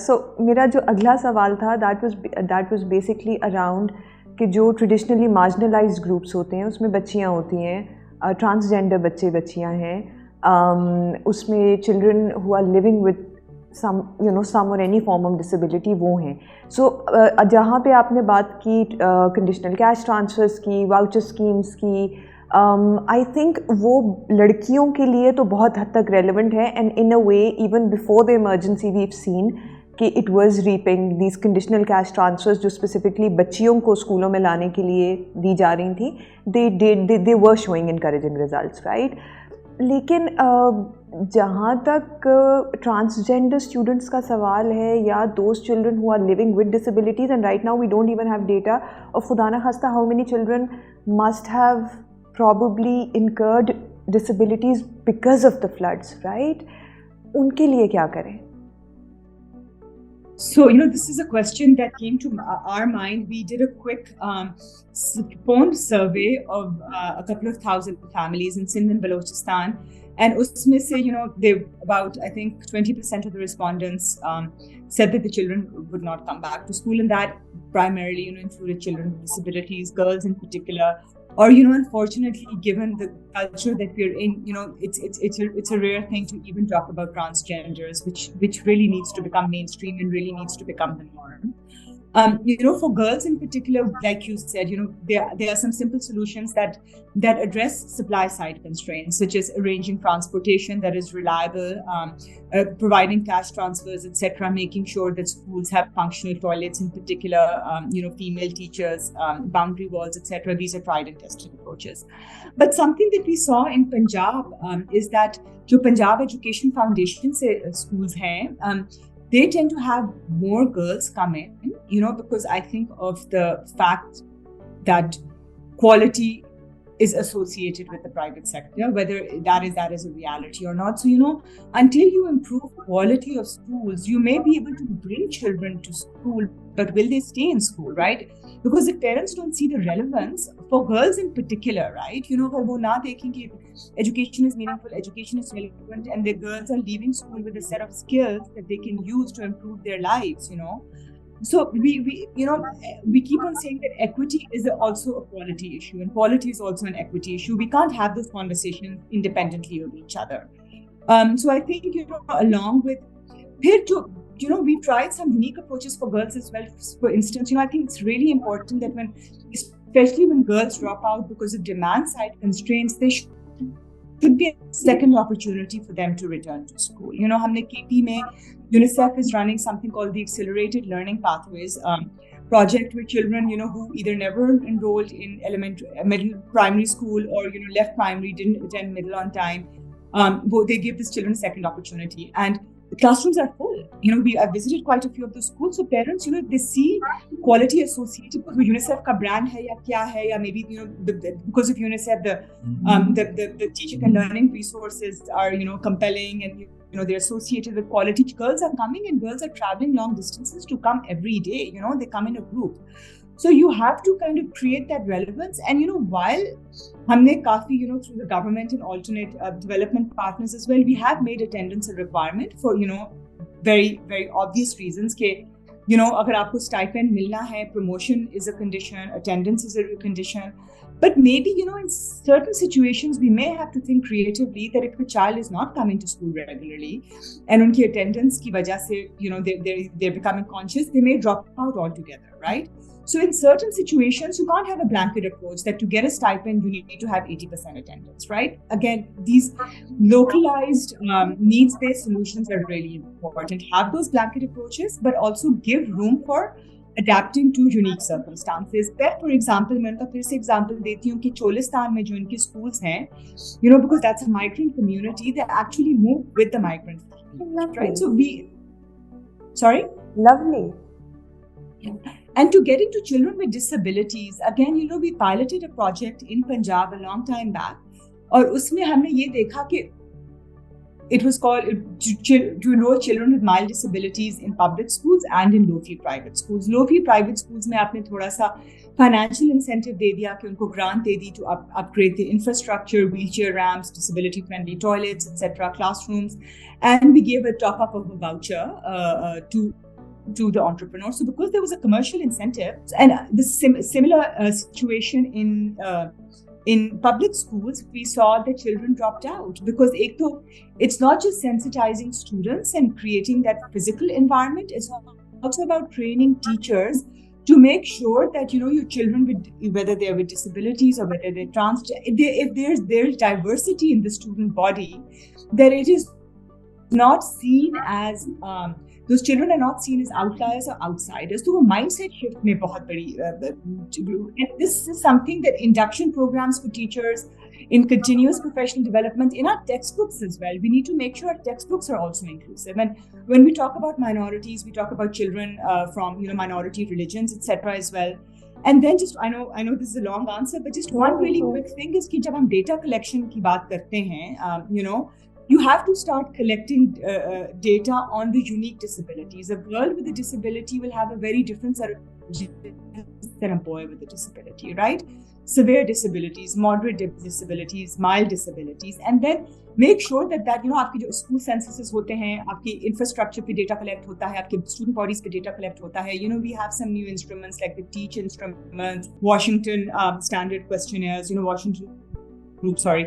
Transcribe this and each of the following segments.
So मेरा जो अगला सवाल था that was basically around कि जो traditionally marginalized groups होते हैं उसमें बच्चियाँ होती हैं, transgender बच्चियाँ हैं, उसमें children who are living with some or any form of disability वो हैं. So जहाँ पे आपने बात की conditional cash transfers की, voucher schemes की, I think वो लड़कियों के लिए तो बहुत हद तक relevant है, and in a way even before the emergency we've seen कि it was reaping these conditional cash transfers जो specifically बच्चियों को स्कूलों में लाने के लिए दी जा रही थी, they were showing encouraging results, right? लेकिन जहाँ तक transgender students का सवाल है या those children who are living with disabilities, and right now we don't even have data of खुदा ना खास्ता how many children must have probably incurred disabilities because of the floods, right? उनके लिए क्या करें? So, this is a question that came to our mind. We did a quick phone survey of a couple of thousand families in Sindh and Balochistan. And usme se, they about, I think, 20% of the respondents said that the children would not come back to school. And that primarily, included children with disabilities, girls in particular. Or, unfortunately, given the culture that we're in, it's a rare thing to even talk about transgenders, which really needs to become mainstream and really needs to become the norm. For girls in particular, like you said, there are some simple solutions that address supply side constraints, such as arranging transportation that is reliable, providing cash transfers, etc., making sure that schools have functional toilets in particular, female teachers, boundary walls, etc. These are tried and tested approaches. But something that we saw in Punjab is that जो Punjab Education Foundation से schools हैं, they tend to have more girls come in, because I think of the fact that quality is associated with the private sector, whether that is a reality or not. So, until you improve quality of schools, you may be able to bring children to school, but will they stay in school, right? Because if parents don't see the relevance, for girls in particular, right? अगर वो ना देखें कि education is meaningful, education is relevant, and the girls are leaving school with a set of skills that they can use to improve their lives, So we keep on saying that equity is also a quality issue, and quality is also an equity issue. We can't have those conversations independently of each other. So I think, along with we've tried some unique approaches for girls as well. For instance, I think it's really important that especially when girls drop out because of demand side constraints, there should be a second opportunity for them to return to school. हमने KP में UNICEF is running something called the Accelerated Learning Pathways project with children, who either never enrolled in middle primary school or, left primary, didn't attend middle on time. They give these children a second opportunity. And the classrooms are full. I've visited quite a few of the schools. So parents, they see quality associated with UNICEF ka brand hai ya kya hai, ya maybe, because of UNICEF, the teaching and learning resources are, compelling, and, they're associated with quality. Girls are coming, and girls are traveling long distances to come every day. They come in a group. So you have to kind of create that relevance. And, while हमने काफी, through the government and alternate development partners as well, we have made attendance a requirement for, very, very obvious reasons कि, अगर आपको stipend मिलना है, promotion is a condition, attendance is a condition. But maybe, in certain situations, we may have to think creatively that if a child is not coming to school regularly and unki attendance ki wajah se, they're becoming conscious, they may drop out altogether, right? So in certain situations, you can't have a blanket approach that to get a stipend, you need to have 80% attendance, right? Again, these localized needs-based solutions are really important. Have those blanket approaches, but also give room for adapting to unique circumstances. For example, मैं उनका फिर से example देती हूँ कि चोलिस्तान में जो इनके schools हैं, because that's a migrant community, they actually move with the migrant community, right? So sorry? Lovely. Yeah. And to get into children with disabilities, again, we piloted a project in Punjab a long time back, और उसमें हमने ये देखा कि it was called to enroll children with mild disabilities in public schools and in low-fee private schools. Low-fee private schools में आपने थोड़ा सा financial incentive दे दिया कि उनको grant they the to upgrade the infrastructure, wheelchair ramps, disability friendly toilets, etc., classrooms, and we gave a top up of a voucher to the entrepreneur. So because there was a commercial incentive, and the similar situation in public schools, we saw that children dropped out because it's not just sensitizing students and creating that physical environment, it's also about training teachers to make sure that your children, whether they're with disabilities or whether they're trans, if there's diversity in the student body, that it is not seen as those children are not seen as outliers or outsiders. So mindset shift mein bahut badi, and this is something that induction programs for teachers in continuous professional development, in our textbooks as well, we need to make sure our textbooks are also inclusive. And when we talk about minorities, we talk about children from minority religions, etc. as well. And then just I know this is a long answer, but just one really quick thing is कि जब हम data collection की बात करते हैं, you have to start collecting data on the unique disabilities. A girl with a disability will have a very different set of than a boy with a disability, right? Severe disabilities, moderate disabilities, mild disabilities, and then make sure that आपके जो school censuses होते हैं, आपकी infrastructure पे data collect होता है, आपके student bodies पे data collect होता है. We have some new instruments like the TEACH instruments, Washington standard questionnaires,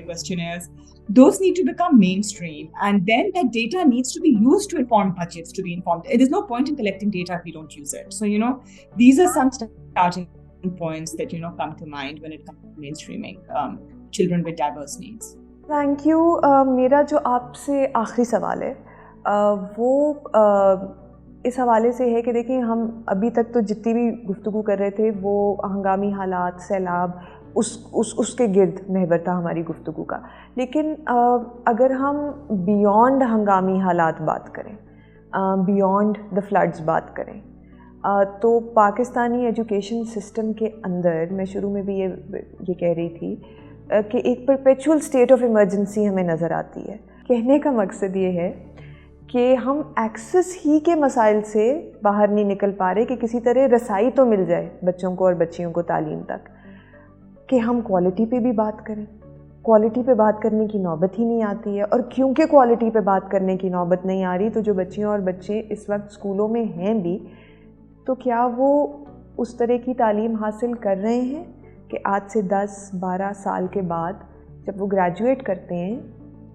questionnaires. Those need to become mainstream, and then that data needs to be used to inform budgets, to be informed. There's no point in collecting data if we don't use it. So these are some starting points that come to mind when it comes to mainstreaming children with diverse needs. Thank you. मेरा जो आपसे आखिरी सवाल है वो इस हवाले से है कि देखिए, हम अभी तक तो जितनी भी गुफ्तगू कर रहे थे वो हंगामी हालात, सैलाब, उसके गिर्द महवर था हमारी गुफ्तगू का. लेकिन अगर हम बियॉन्ड हंगामी हालात बात करें, बियॉन्ड द फ्लड्स बात करें, तो पाकिस्तानी एजुकेशन सिस्टम के अंदर, मैं शुरू में भी ये कह रही थी कि एक परपेचुअल स्टेट ऑफ इमरजेंसी हमें नज़र आती है. कहने का मकसद ये है कि हम एक्सेस ही के मसाइल से बाहर नहीं निकल पा रहे कि किसी तरह रसाई तो मिल जाए बच्चों को और बच्चियों को तालीम तक, कि हम क्वालिटी पे भी बात करें. क्वालिटी पे बात करने की नौबत ही नहीं आती है, और क्योंकि क्वालिटी पे बात करने की नौबत नहीं आ रही, तो जो बच्चियों और बच्चे इस वक्त स्कूलों में हैं भी, तो क्या वो उस तरह की तालीम हासिल कर रहे हैं कि आज से 10-12 साल के बाद जब वो ग्रेजुएट करते हैं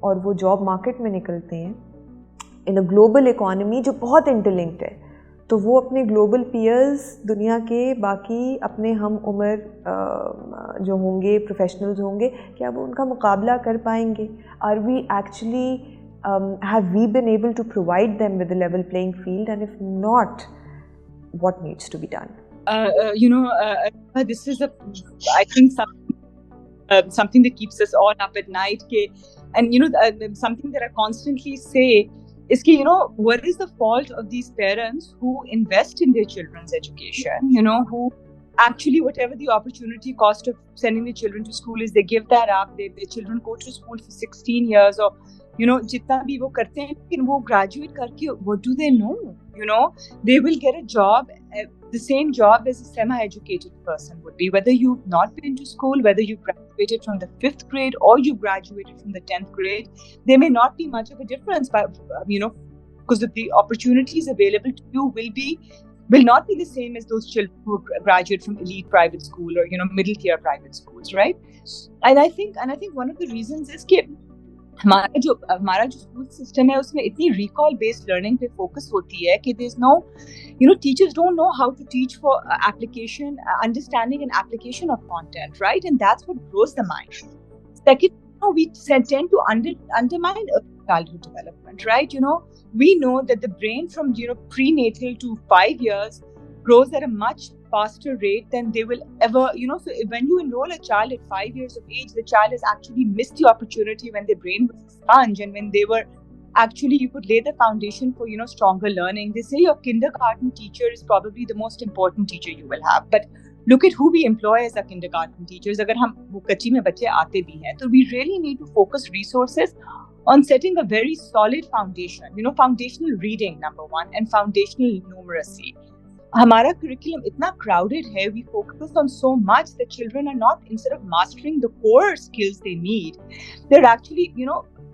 और वो जॉब मार्केट में निकलते हैं इन अ ग्लोबल इकॉनमी जो बहुत इंटरलिंक्ड है, तो वो अपने ग्लोबल पीयर्स, दुनिया के बाकी अपने हम उम्र जो होंगे, प्रोफेशनल्स होंगे, क्या वो उनका मुकाबला कर पाएंगे? Are we actually have we been able to provide them with a level playing field, and if not, what needs to be done? This is I think something that keeps us all up at night, and something that I constantly say is what is the fault of these parents who invest in their children's education, who actually, whatever the opportunity cost of sending their children to school is, they give that up. Their children go to school for 16 years, or जितना भी वो करते हैं, लेकिन वो graduate करके what do they know? They will get a job, the same job as a semi-educated person would be, whether you've not been to school, whether you graduated from the 5th grade or you graduated from the 10th grade. There may not be much of a difference, but because the opportunities available to you will not be the same as those children who graduate from elite private school or middle tier private schools, right? And I think one of the reasons is कि हमारा जो school system है उसमें इतनी recall based learning पे focus होती है कि there is no teachers don't know how to teach for application, understanding and application of content, right? And that's what grows the mind. Second, we tend to undermine childhood development, right? We know that the brain from prenatal to 5 years grows at a much faster rate than they will ever, so when you enroll a child at 5 years of age, the child has actually missed the opportunity when their brain was a sponge, and when they were actually, you could lay the foundation for stronger learning. They say your kindergarten teacher is probably the most important teacher you will have, but look at who we employ as our kindergarten teachers. अगर हम वो कच्ची में बच्चे आते भी हैं, तो we really need to focus resources on setting a very solid foundation, foundational reading, number one, and foundational numeracy. हमारा curriculum इतना crowded है, we focus on so much that children are not, instead of mastering the core skills they need, they're actually,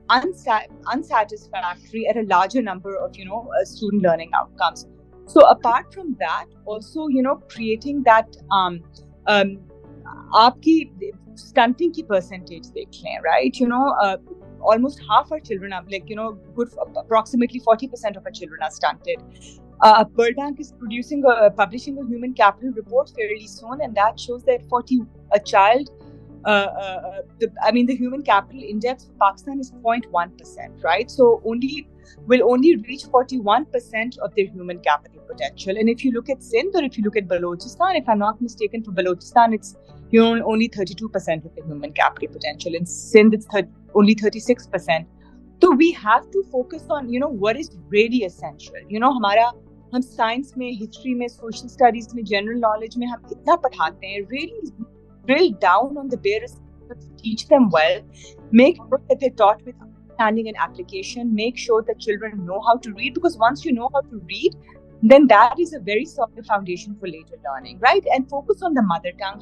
unsatisfactory at a larger number of, student learning outcomes. So apart from that, also, creating that, आपकी stunting की percentage देख लें, right? Almost half our children are approximately 40% of our children are stunted. World Bank is publishing a human capital report fairly soon, and that shows that the human capital index for Pakistan is 0.1%, right? So will only reach 41% of their human capital potential. And if you look at Sindh, or if you look at Balochistan, if I'm not mistaken, for Balochistan, it's only 32% of the human capital potential. In Sindh, it's only 36%. So we have to focus on, what is really essential. हम science में, history में, social studies में, general knowledge में हम इतना पढ़ाते हैं, really drill down on the bare essentials, teach them well, make sure that they're taught with understanding and application, make sure that children know how to read, because once you know how to read, then that is a very solid foundation for later learning, right? And focus on the mother tongue.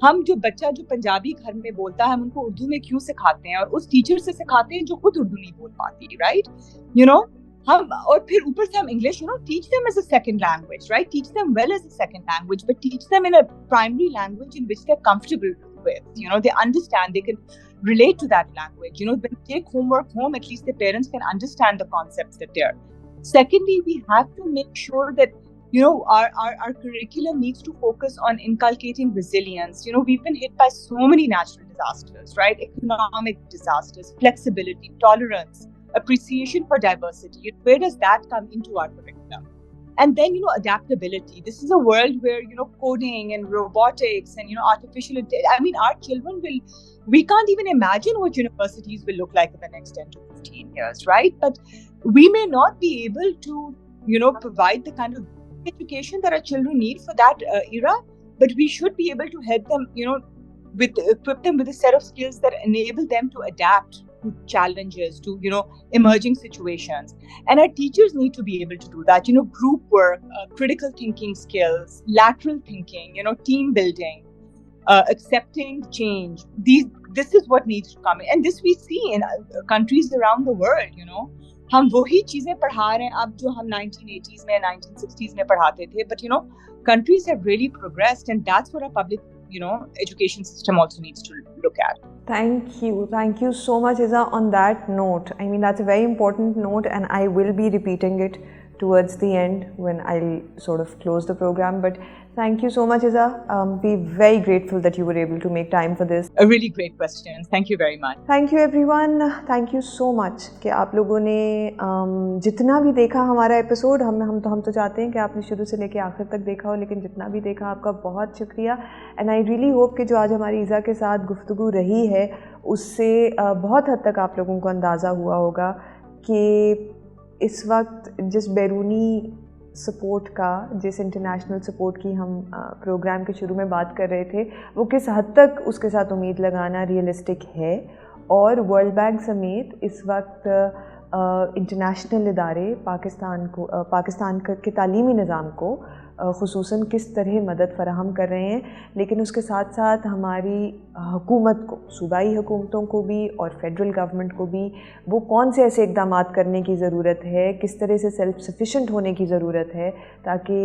हम जो बच्चा जो पंजाबी घर में बोलता है, हम उनको उर्दू में क्यों सिखाते हैं, और उस टीचर से सिखाते हैं जो खुद उर्दू नहीं बोल पाती, right? हम और फिर ऊपर से हम English, teach them as a second language, right? Teach them well as a second language, but teach them in a primary language in which they're comfortable with. They understand, they can relate to that language. When they take homework home, at least the parents can understand the concepts that they're. Secondly, we have to make sure that our curriculum needs to focus on inculcating resilience. We've been hit by so many natural disasters, right? Economic disasters, flexibility, tolerance, appreciation for diversity. Where does that come into our curriculum? And then, adaptability. This is a world where, coding and robotics and, artificial intelligence, our children we can't even imagine what universities will look like in the next 10 to 15 years, right? But we may not be able to, provide the kind of education that our children need for that era, but we should be able to help them, equip them with a set of skills that enable them to adapt to challenges, to, emerging situations. And our teachers need to be able to do that, group work, critical thinking skills, lateral thinking, team building, accepting change. This is what needs to come in. And this we see in countries around the world, हम वही चीजें पढ़ा रहे हैं अब जो हम 1980s में 1960s में पढ़ाते थे, but countries have really progressed, and that's what our public education system also needs to look at. Thank you so much, Izzah. On that note, that's a very important note, and I will be repeating it towards the end when I'll sort of close the program. But thank you so much, Izzah. We're very grateful that you were able to make time for this. A really great question. Thank you very much. Thank you everyone. Thank you so much कि आप लोगों ने जितना भी देखा हमारा episode, हम तो चाहते हैं कि आपने शुरू से लेकर आखिर तक देखा हो, लेकिन जितना भी देखा आपका बहुत शुक्रिया. एंड आई रियली होप कि जो आज हमारी इज़्ज़ा के साथ गुफ्तगू रही है उससे बहुत हद तक आप लोगों को अंदाज़ा हुआ होगा कि इस वक्त जिस बैरूनी सपोर्ट का, जिस इंटरनेशनल सपोर्ट की हम प्रोग्राम के शुरू में बात कर रहे थे, वो किस हद तक उसके साथ उम्मीद लगाना रियलिस्टिक है. और वर्ल्ड बैंक समेत इस वक्त इंटरनेशनल इदारे पाकिस्तान के तालीमी निज़ाम को ख़ुसूसन किस तरह मदद फ़राहम कर रहे हैं, लेकिन उसके साथ साथ हमारी हुकूमत को, सूबाई हुकूमतों को भी और फेडरल गवर्नमेंट को भी वो कौन से ऐसे इक़दाम करने की ज़रूरत है, किस तरह से सेल्फ सफिशेंट होने की ज़रूरत है, ताकि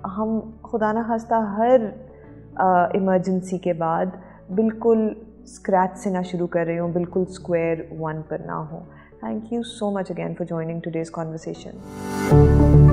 हम खुदा न खास्ता हर इमरजेंसी के बाद बिल्कुल स्क्रैच से ना शुरू कर रहे हों, बिल्कुल स्क्वायर वन पर ना हो. Thank you so much again for joining today's conversation.